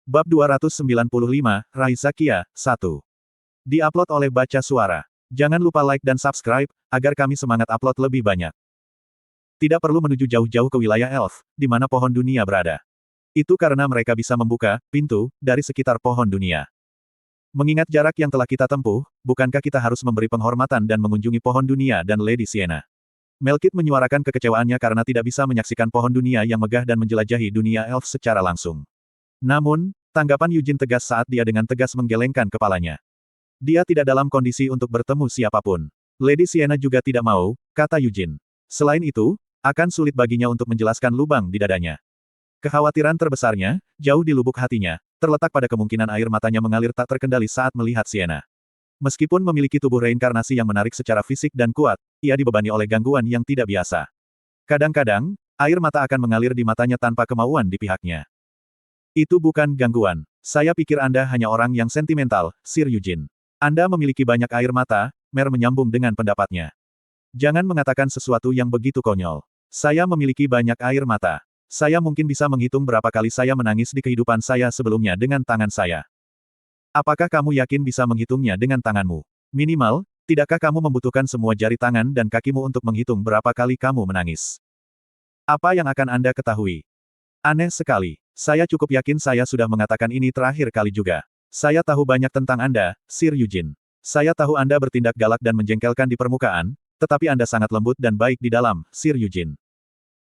Bab 295, Raisa Kia, 1. Di-upload oleh Baca Suara. Jangan lupa like dan subscribe, agar kami semangat upload lebih banyak. Tidak perlu menuju jauh-jauh ke wilayah Elf, di mana pohon dunia berada. Itu karena mereka bisa membuka pintu dari sekitar pohon dunia. Mengingat jarak yang telah kita tempuh, bukankah kita harus memberi penghormatan dan mengunjungi pohon dunia dan Lady Sienna? Melkit menyuarakan kekecewaannya karena tidak bisa menyaksikan pohon dunia yang megah dan menjelajahi dunia Elf secara langsung. Namun, tanggapan Eugene tegas saat dia dengan tegas menggelengkan kepalanya. Dia tidak dalam kondisi untuk bertemu siapapun. Lady Sienna juga tidak mau, kata Eugene. Selain itu, akan sulit baginya untuk menjelaskan lubang di dadanya. Kekhawatiran terbesarnya, jauh di lubuk hatinya, terletak pada kemungkinan air matanya mengalir tak terkendali saat melihat Sienna. Meskipun memiliki tubuh reinkarnasi yang menarik secara fisik dan kuat, ia dibebani oleh gangguan yang tidak biasa. Kadang-kadang, air mata akan mengalir di matanya tanpa kemauan di pihaknya. Itu bukan gangguan. Saya pikir Anda hanya orang yang sentimental, Sir Eugene. Anda memiliki banyak air mata, Mer menyambung dengan pendapatnya. Jangan mengatakan sesuatu yang begitu konyol. Saya memiliki banyak air mata. Saya mungkin bisa menghitung berapa kali saya menangis di kehidupan saya sebelumnya dengan tangan saya. Apakah kamu yakin bisa menghitungnya dengan tanganmu? Minimal, tidakkah kamu membutuhkan semua jari tangan dan kakimu untuk menghitung berapa kali kamu menangis? Apa yang akan Anda ketahui? Aneh sekali. Saya cukup yakin saya sudah mengatakan ini terakhir kali juga. Saya tahu banyak tentang Anda, Sir Eugene. Saya tahu Anda bertindak galak dan menjengkelkan di permukaan, tetapi Anda sangat lembut dan baik di dalam, Sir Eugene.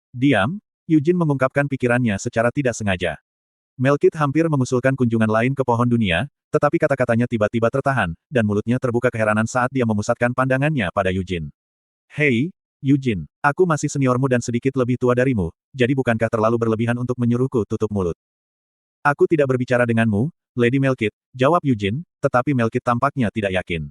Diam, Eugene mengungkapkan pikirannya secara tidak sengaja. Melkit hampir mengusulkan kunjungan lain ke pohon dunia, tetapi kata-katanya tiba-tiba tertahan, dan mulutnya terbuka keheranan saat dia memusatkan pandangannya pada Eugene. Hei, Eugene, aku masih seniormu dan sedikit lebih tua darimu, jadi bukankah terlalu berlebihan untuk menyuruhku tutup mulut? Aku tidak berbicara denganmu, Lady Melkit, jawab Eugene, tetapi Melkit tampaknya tidak yakin.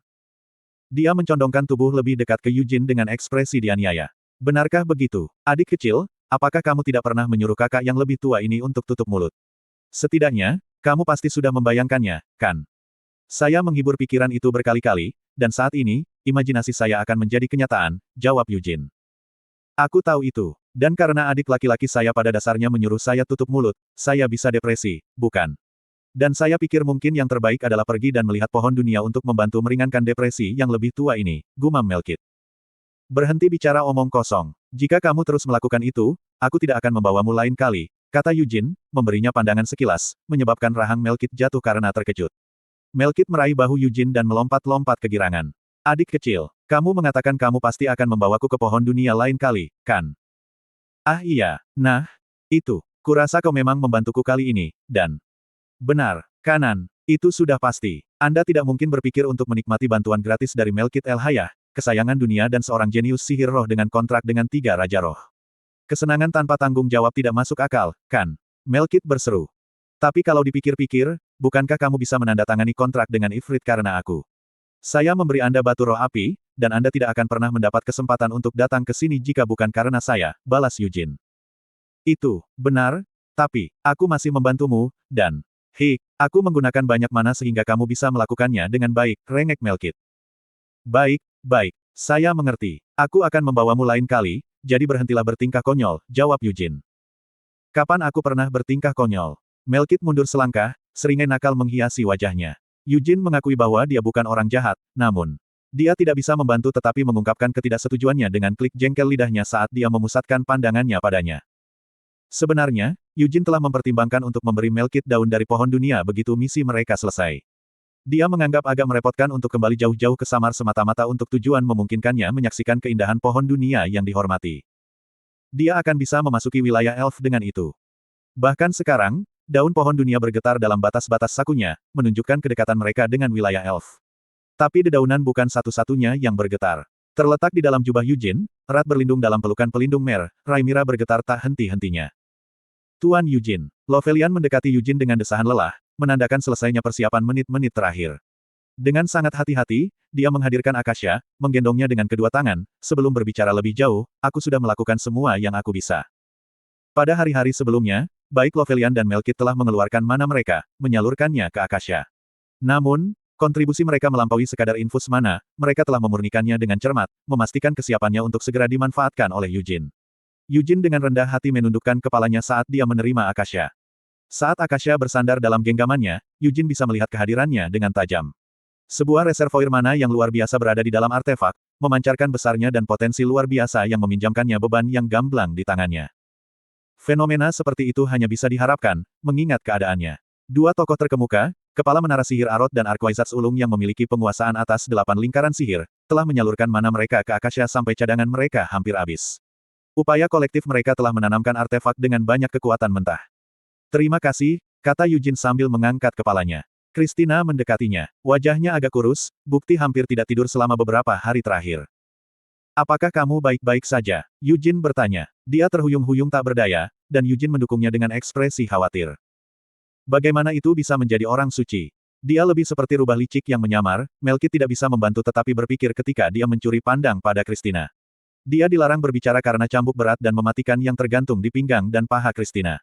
Dia mencondongkan tubuh lebih dekat ke Eugene dengan ekspresi dianiaya. Benarkah begitu, adik kecil? Apakah kamu tidak pernah menyuruh kakak yang lebih tua ini untuk tutup mulut? Setidaknya, kamu pasti sudah membayangkannya, kan? Saya menghibur pikiran itu berkali-kali, dan saat ini, imajinasi saya akan menjadi kenyataan, jawab Eugene. Aku tahu itu. Dan karena adik laki-laki saya pada dasarnya menyuruh saya tutup mulut, saya bisa depresi, bukan? Dan saya pikir mungkin yang terbaik adalah pergi dan melihat pohon dunia untuk membantu meringankan depresi yang lebih tua ini, gumam Melkit. Berhenti bicara omong kosong. Jika kamu terus melakukan itu, aku tidak akan membawamu lain kali, kata Eugene, memberinya pandangan sekilas, menyebabkan rahang Melkit jatuh karena terkejut. Melkit meraih bahu Eugene dan melompat-lompat kegirangan. Adik kecil, kamu mengatakan kamu pasti akan membawaku ke pohon dunia lain kali, kan? Ah iya, nah, itu. Kurasa kau memang membantuku kali ini, dan... Benar, kanan, itu sudah pasti. Anda tidak mungkin berpikir untuk menikmati bantuan gratis dari Melkit El Hayah, kesayangan dunia dan seorang jenius sihir roh dengan kontrak dengan 3 Raja Roh. Kesenangan tanpa tanggung jawab tidak masuk akal, kan? Melkit berseru. Tapi kalau dipikir-pikir, bukankah kamu bisa menandatangani kontrak dengan Ifrit karena aku? Saya memberi Anda batu roh api, dan Anda tidak akan pernah mendapat kesempatan untuk datang ke sini jika bukan karena saya, balas Eugene. Itu, benar, tapi, aku masih membantumu, dan... aku menggunakan banyak mana sehingga kamu bisa melakukannya dengan baik, rengek Melkit. Baik, baik, saya mengerti. Aku akan membawamu lain kali, jadi berhentilah bertingkah konyol, jawab Eugene. Kapan aku pernah bertingkah konyol? Melkit mundur selangkah, seringai nakal menghiasi wajahnya. Eugene mengakui bahwa dia bukan orang jahat, namun... Dia tidak bisa membantu tetapi mengungkapkan ketidaksetujuannya dengan klik jengkel lidahnya saat dia memusatkan pandangannya padanya. Sebenarnya, Eugene telah mempertimbangkan untuk memberi Melkit daun dari pohon dunia begitu misi mereka selesai. Dia menganggap agak merepotkan untuk kembali jauh-jauh ke Samar semata-mata untuk tujuan memungkinkannya menyaksikan keindahan pohon dunia yang dihormati. Dia akan bisa memasuki wilayah Elf dengan itu. Bahkan sekarang, daun pohon dunia bergetar dalam batas-batas sakunya, menunjukkan kedekatan mereka dengan wilayah Elf. Tapi dedaunan bukan satu-satunya yang bergetar. Terletak di dalam jubah Eugene, erat berlindung dalam pelukan pelindung Mer, Rhaenyra bergetar tak henti-hentinya. Tuan Eugene. Lovelian mendekati Eugene dengan desahan lelah, menandakan selesainya persiapan menit-menit terakhir. Dengan sangat hati-hati, dia menghadirkan Akasha, menggendongnya dengan kedua tangan, sebelum berbicara lebih jauh, aku sudah melakukan semua yang aku bisa. Pada hari-hari sebelumnya, baik Lovelian dan Melkit telah mengeluarkan mana mereka, menyalurkannya ke Akasha. Namun, kontribusi mereka melampaui sekadar infus mana, mereka telah memurnikannya dengan cermat, memastikan kesiapannya untuk segera dimanfaatkan oleh Eugene. Eugene dengan rendah hati menundukkan kepalanya saat dia menerima Akasha. Saat Akasha bersandar dalam genggamannya, Yujin bisa melihat kehadirannya dengan tajam. Sebuah reservoir mana yang luar biasa berada di dalam artefak, memancarkan besarnya dan potensi luar biasa yang meminjamkannya beban yang gamblang di tangannya. Fenomena seperti itu hanya bisa diharapkan, mengingat keadaannya. Dua tokoh terkemuka, kepala menara sihir Arot dan Arquizatz Ulung yang memiliki penguasaan atas 8 lingkaran sihir, telah menyalurkan mana mereka ke Akasha sampai cadangan mereka hampir habis. Upaya kolektif mereka telah menanamkan artefak dengan banyak kekuatan mentah. Terima kasih, kata Yujin sambil mengangkat kepalanya. Christina mendekatinya. Wajahnya agak kurus, bukti hampir tidak tidur selama beberapa hari terakhir. Apakah kamu baik-baik saja? Yujin bertanya. Dia terhuyung-huyung tak berdaya, dan Yujin mendukungnya dengan ekspresi khawatir. Bagaimana itu bisa menjadi orang suci? Dia lebih seperti rubah licik yang menyamar, Melkit tidak bisa membantu tetapi berpikir ketika dia mencuri pandang pada Christina. Dia dilarang berbicara karena cambuk berat dan mematikan yang tergantung di pinggang dan paha Christina.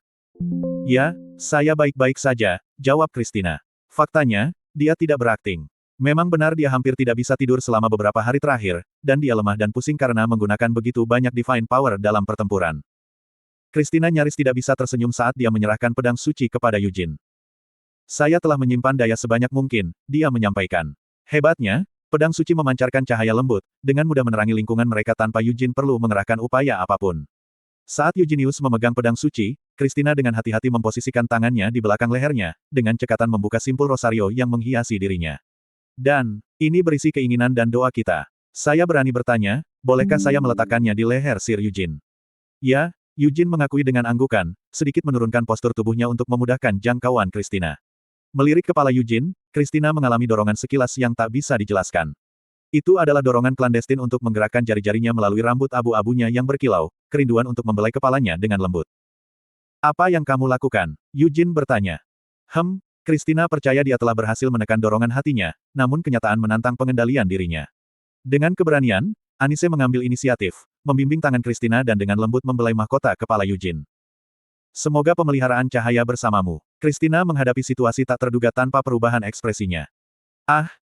Ya, saya baik-baik saja, jawab Christina. Faktanya, dia tidak berakting. Memang benar dia hampir tidak bisa tidur selama beberapa hari terakhir, dan dia lemah dan pusing karena menggunakan begitu banyak divine power dalam pertempuran. Christina nyaris tidak bisa tersenyum saat dia menyerahkan pedang suci kepada Yujin. Saya telah menyimpan daya sebanyak mungkin, dia menyampaikan. Hebatnya, pedang suci memancarkan cahaya lembut, dengan mudah menerangi lingkungan mereka tanpa Yujin perlu mengerahkan upaya apapun. Saat Eugenius memegang pedang suci, Christina dengan hati-hati memposisikan tangannya di belakang lehernya, dengan cekatan membuka simpul rosario yang menghiasi dirinya. Dan, ini berisi keinginan dan doa kita. Saya berani bertanya, bolehkah saya meletakkannya di leher Sir Yujin? Ya, Yujin mengakui dengan anggukan, sedikit menurunkan postur tubuhnya untuk memudahkan jangkauan Christina. Melirik kepala Yujin, Christina mengalami dorongan sekilas yang tak bisa dijelaskan. Itu adalah dorongan klandestin untuk menggerakkan jari-jarinya melalui rambut abu-abunya yang berkilau, kerinduan untuk membelai kepalanya dengan lembut. Apa yang kamu lakukan? Yujin bertanya. Christina percaya dia telah berhasil menekan dorongan hatinya, namun kenyataan menantang pengendalian dirinya. Dengan keberanian, Anise mengambil inisiatif, membimbing tangan Christina dan dengan lembut membelai mahkota kepala Yujin. Semoga pemeliharaan cahaya bersamamu. Christina menghadapi situasi tak terduga tanpa perubahan ekspresinya.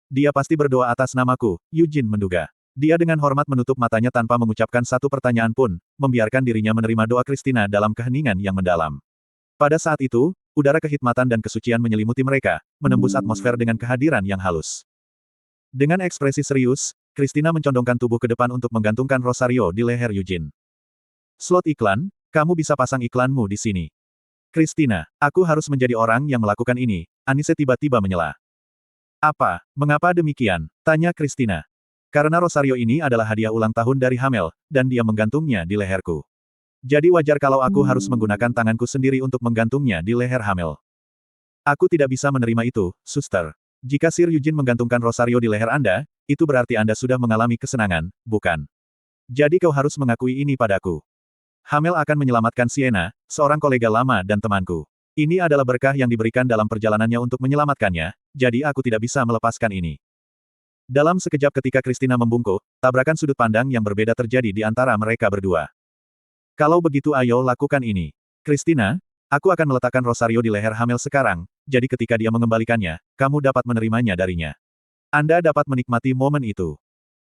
Dia pasti berdoa atas namaku, Yujin menduga. Dia dengan hormat menutup matanya tanpa mengucapkan satu pertanyaan pun, membiarkan dirinya menerima doa Christina dalam keheningan yang mendalam. Pada saat itu, udara kehikmatan dan kesucian menyelimuti mereka, menembus atmosfer dengan kehadiran yang halus. Dengan ekspresi serius, Christina mencondongkan tubuh ke depan untuk menggantungkan rosario di leher Yujin. Slot iklan, kamu bisa pasang iklanmu di sini. Christina, aku harus menjadi orang yang melakukan ini, Anise tiba-tiba menyela. Apa? Mengapa demikian? Tanya Christina. Karena rosario ini adalah hadiah ulang tahun dari Hamel, dan dia menggantungnya di leherku. Jadi wajar kalau aku harus menggunakan tanganku sendiri untuk menggantungnya di leher Hamel. Aku tidak bisa menerima itu, suster. Jika Sir Yujin menggantungkan rosario di leher Anda, itu berarti Anda sudah mengalami kesenangan, bukan? Jadi kau harus mengakui ini padaku. Hamel akan menyelamatkan Sienna, seorang kolega lama dan temanku. Ini adalah berkah yang diberikan dalam perjalanannya untuk menyelamatkannya, jadi aku tidak bisa melepaskan ini. Dalam sekejap ketika Christina membungkuk, tabrakan sudut pandang yang berbeda terjadi di antara mereka berdua. Kalau begitu ayo lakukan ini. Christina, aku akan meletakkan rosario di leher Hamel sekarang, jadi ketika dia mengembalikannya, kamu dapat menerimanya darinya. Anda dapat menikmati momen itu.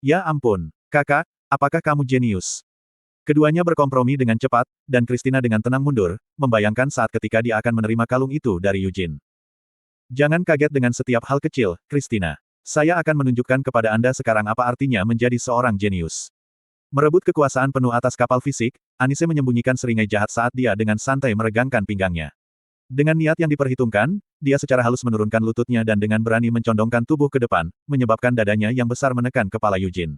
Ya ampun, kakak, apakah kamu jenius? Keduanya berkompromi dengan cepat, dan Christina dengan tenang mundur, membayangkan saat ketika dia akan menerima kalung itu dari Yujin. Jangan kaget dengan setiap hal kecil, Christina. Saya akan menunjukkan kepada Anda sekarang apa artinya menjadi seorang jenius. Merebut kekuasaan penuh atas kapal fisik, Anise menyembunyikan seringai jahat saat dia dengan santai meregangkan pinggangnya. Dengan niat yang diperhitungkan, dia secara halus menurunkan lututnya dan dengan berani mencondongkan tubuh ke depan, menyebabkan dadanya yang besar menekan kepala Yujin.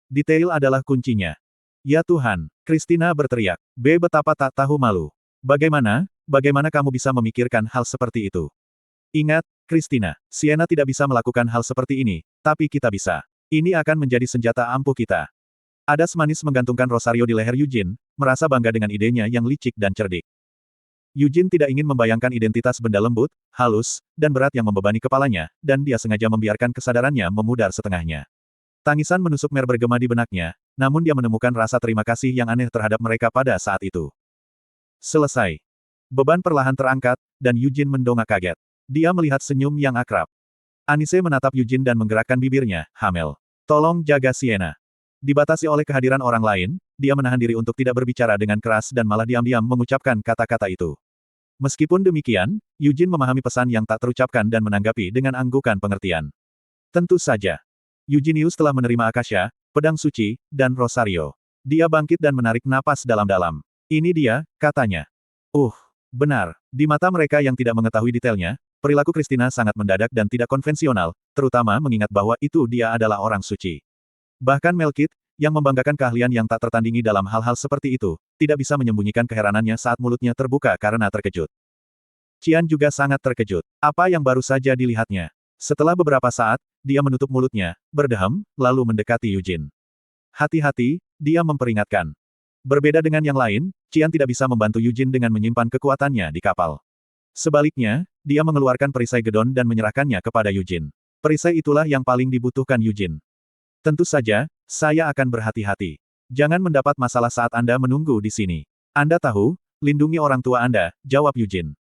Detail adalah kuncinya. Ya Tuhan, Christina berteriak. Betapa tak tahu malu. Bagaimana kamu bisa memikirkan hal seperti itu? Ingat, Christina, Sienna tidak bisa melakukan hal seperti ini, tapi kita bisa. Ini akan menjadi senjata ampuh kita. Adas manis menggantungkan rosario di leher Yujin, merasa bangga dengan idenya yang licik dan cerdik. Yujin tidak ingin membayangkan identitas benda lembut, halus, dan berat yang membebani kepalanya, dan dia sengaja membiarkan kesadarannya memudar setengahnya. Tangisan menusuk mer bergema di benaknya, namun dia menemukan rasa terima kasih yang aneh terhadap mereka pada saat itu. Selesai. Beban perlahan terangkat, dan Yujin mendongak kaget. Dia melihat senyum yang akrab. Anise menatap Yujin dan menggerakkan bibirnya, Hamel. Tolong jaga Sienna. Dibatasi oleh kehadiran orang lain, dia menahan diri untuk tidak berbicara dengan keras dan malah diam-diam mengucapkan kata-kata itu. Meskipun demikian, Eugene memahami pesan yang tak terucapkan dan menanggapi dengan anggukan pengertian. Tentu saja. Eugenius telah menerima Akasha, pedang suci, dan Rosario. Dia bangkit dan menarik napas dalam-dalam. Ini dia, katanya. Benar. Di mata mereka yang tidak mengetahui detailnya, perilaku Christina sangat mendadak dan tidak konvensional, terutama mengingat bahwa itu dia adalah orang suci. Bahkan Melkit, yang membanggakan keahlian yang tak tertandingi dalam hal-hal seperti itu, tidak bisa menyembunyikan keheranannya saat mulutnya terbuka karena terkejut. Qian juga sangat terkejut. Apa yang baru saja dilihatnya? Setelah beberapa saat, dia menutup mulutnya, berdeham, lalu mendekati Eugene. Hati-hati, dia memperingatkan. Berbeda dengan yang lain, Qian tidak bisa membantu Eugene dengan menyimpan kekuatannya di kapal. Sebaliknya, dia mengeluarkan perisai gedon dan menyerahkannya kepada Eugene. Perisai itulah yang paling dibutuhkan Eugene. Tentu saja, saya akan berhati-hati. Jangan mendapat masalah saat Anda menunggu di sini. Anda tahu, lindungi orang tua Anda, jawab Eugene.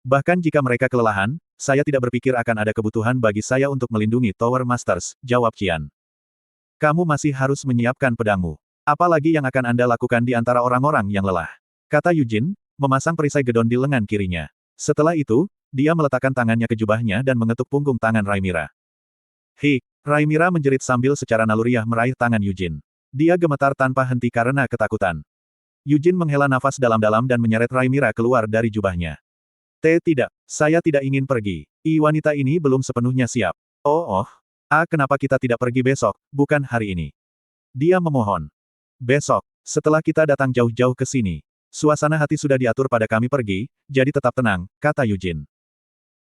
Bahkan jika mereka kelelahan, saya tidak berpikir akan ada kebutuhan bagi saya untuk melindungi Tower Masters, jawab Qian. Kamu masih harus menyiapkan pedangmu. Apalagi yang akan Anda lakukan di antara orang-orang yang lelah? Kata Eugene, memasang perisai gedon di lengan kirinya. Setelah itu, dia meletakkan tangannya ke jubahnya dan mengetuk punggung tangan Rhaenyra. Rhaenyra menjerit sambil secara naluriah meraih tangan Eugene. Dia gemetar tanpa henti karena ketakutan. Eugene menghela nafas dalam-dalam dan menyeret Rhaenyra keluar dari jubahnya. Tidak, saya tidak ingin pergi. Wanita ini belum sepenuhnya siap. Kenapa kita tidak pergi besok, bukan hari ini? Dia memohon. Besok, setelah kita datang jauh-jauh ke sini. Suasana hati sudah diatur pada kami pergi, jadi tetap tenang, kata Eugene.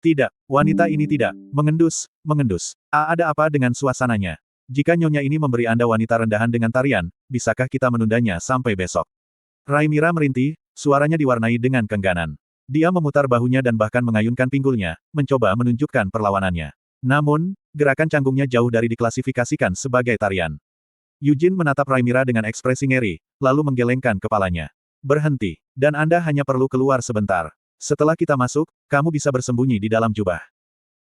Tidak, wanita ini tidak. Mengendus. Ada apa dengan suasananya? Jika nyonya ini memberi Anda wanita rendahan dengan tarian, bisakah kita menundanya sampai besok? Rhaenyra merintih, suaranya diwarnai dengan kengganan. Dia memutar bahunya dan bahkan mengayunkan pinggulnya, mencoba menunjukkan perlawanannya. Namun, gerakan canggungnya jauh dari diklasifikasikan sebagai tarian. Eugene menatap Rhaenyra dengan ekspresi ngeri, lalu menggelengkan kepalanya. Berhenti, dan Anda hanya perlu keluar sebentar. Setelah kita masuk, kamu bisa bersembunyi di dalam jubah.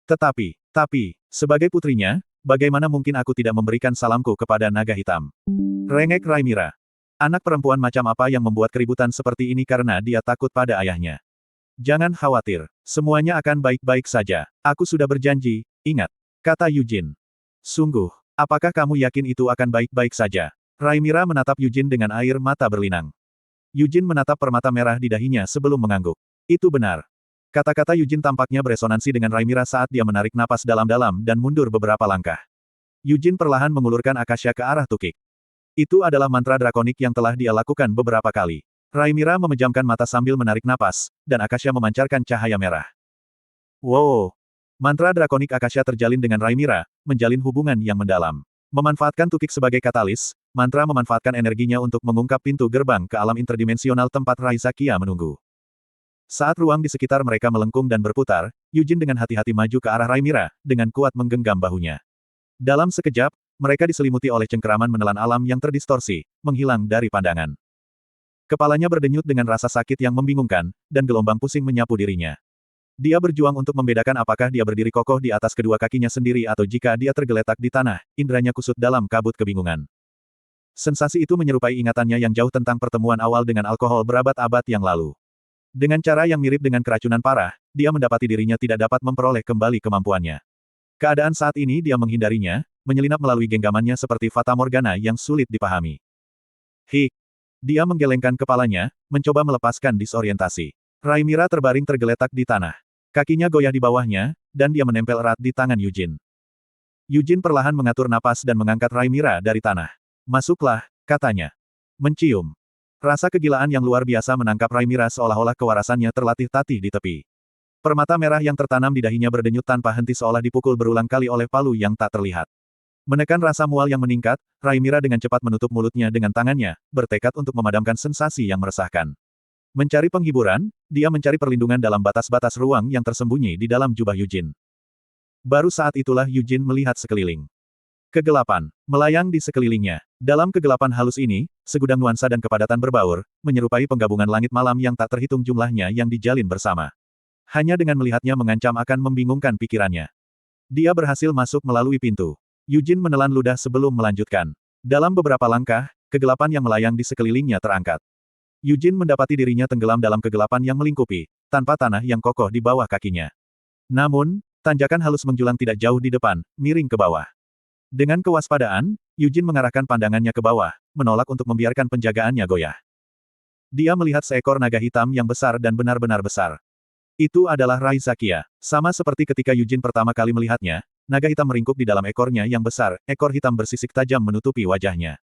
Tapi, sebagai putrinya, bagaimana mungkin aku tidak memberikan salamku kepada naga hitam? Rengek Rhaenyra. Anak perempuan macam apa yang membuat keributan seperti ini karena dia takut pada ayahnya? Jangan khawatir, semuanya akan baik-baik saja. Aku sudah berjanji, ingat, kata Eugene. Sungguh, apakah kamu yakin itu akan baik-baik saja? Rhaenyra menatap Eugene dengan air mata berlinang. Eugene menatap permata merah di dahinya sebelum mengangguk. Itu benar. Kata-kata Eugene tampaknya beresonansi dengan Rhaenyra saat dia menarik napas dalam-dalam dan mundur beberapa langkah. Eugene perlahan mengulurkan Akasha ke arah tukik. Itu adalah mantra drakonik yang telah dia lakukan beberapa kali. Rhaenyra memejamkan mata sambil menarik napas, dan Akasha memancarkan cahaya merah. Wow! Mantra drakonik Akasha terjalin dengan Rhaenyra, menjalin hubungan yang mendalam. Memanfaatkan tukik sebagai katalis, mantra memanfaatkan energinya untuk mengungkap pintu gerbang ke alam interdimensional tempat Raizakia menunggu. Saat ruang di sekitar mereka melengkung dan berputar, Eugene dengan hati-hati maju ke arah Rhaenyra, dengan kuat menggenggam bahunya. Dalam sekejap, mereka diselimuti oleh cengkeraman menelan alam yang terdistorsi, menghilang dari pandangan. Kepalanya berdenyut dengan rasa sakit yang membingungkan, dan gelombang pusing menyapu dirinya. Dia berjuang untuk membedakan apakah dia berdiri kokoh di atas kedua kakinya sendiri atau jika dia tergeletak di tanah, indranya kusut dalam kabut kebingungan. Sensasi itu menyerupai ingatannya yang jauh tentang pertemuan awal dengan alkohol berabad-abad yang lalu. Dengan cara yang mirip dengan keracunan parah, dia mendapati dirinya tidak dapat memperoleh kembali kemampuannya. Keadaan saat ini dia menghindarinya, menyelinap melalui genggamannya seperti fata morgana yang sulit dipahami. Dia menggelengkan kepalanya, mencoba melepaskan disorientasi. Rhaenyra terbaring tergeletak di tanah. Kakinya goyah di bawahnya, dan dia menempel erat di tangan Eugene. Eugene perlahan mengatur napas dan mengangkat Rhaenyra dari tanah. Masuklah, katanya. Mencium. Rasa kegilaan yang luar biasa menangkap Rhaenyra seolah-olah kewarasannya terlatih-tatih di tepi. Permata merah yang tertanam di dahinya berdenyut tanpa henti seolah dipukul berulang kali oleh palu yang tak terlihat. Menekan rasa mual yang meningkat, Rhaenyra dengan cepat menutup mulutnya dengan tangannya, bertekad untuk memadamkan sensasi yang meresahkan. Mencari penghiburan, dia mencari perlindungan dalam batas-batas ruang yang tersembunyi di dalam jubah Eugene. Baru saat itulah Eugene melihat sekeliling. Kegelapan melayang di sekelilingnya. Dalam kegelapan halus ini, segudang nuansa dan kepadatan berbaur, menyerupai penggabungan langit malam yang tak terhitung jumlahnya yang dijalin bersama. Hanya dengan melihatnya mengancam akan membingungkan pikirannya. Dia berhasil masuk melalui pintu. Eugene menelan ludah sebelum melanjutkan. Dalam beberapa langkah, kegelapan yang melayang di sekelilingnya terangkat. Eugene mendapati dirinya tenggelam dalam kegelapan yang melingkupi, tanpa tanah yang kokoh di bawah kakinya. Namun, tanjakan halus menjulang tidak jauh di depan, miring ke bawah. Dengan kewaspadaan, Yujin mengarahkan pandangannya ke bawah, menolak untuk membiarkan penjagaannya goyah. Dia melihat seekor naga hitam yang besar dan benar-benar besar. Itu adalah Raizakia. Sama seperti ketika Yujin pertama kali melihatnya, naga hitam meringkuk di dalam ekornya yang besar, ekor hitam bersisik tajam menutupi wajahnya.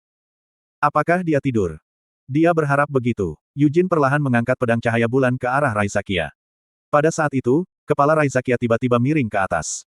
Apakah dia tidur? Dia berharap begitu. Yujin perlahan mengangkat pedang cahaya bulan ke arah Raizakia. Pada saat itu, kepala Raizakia tiba-tiba miring ke atas.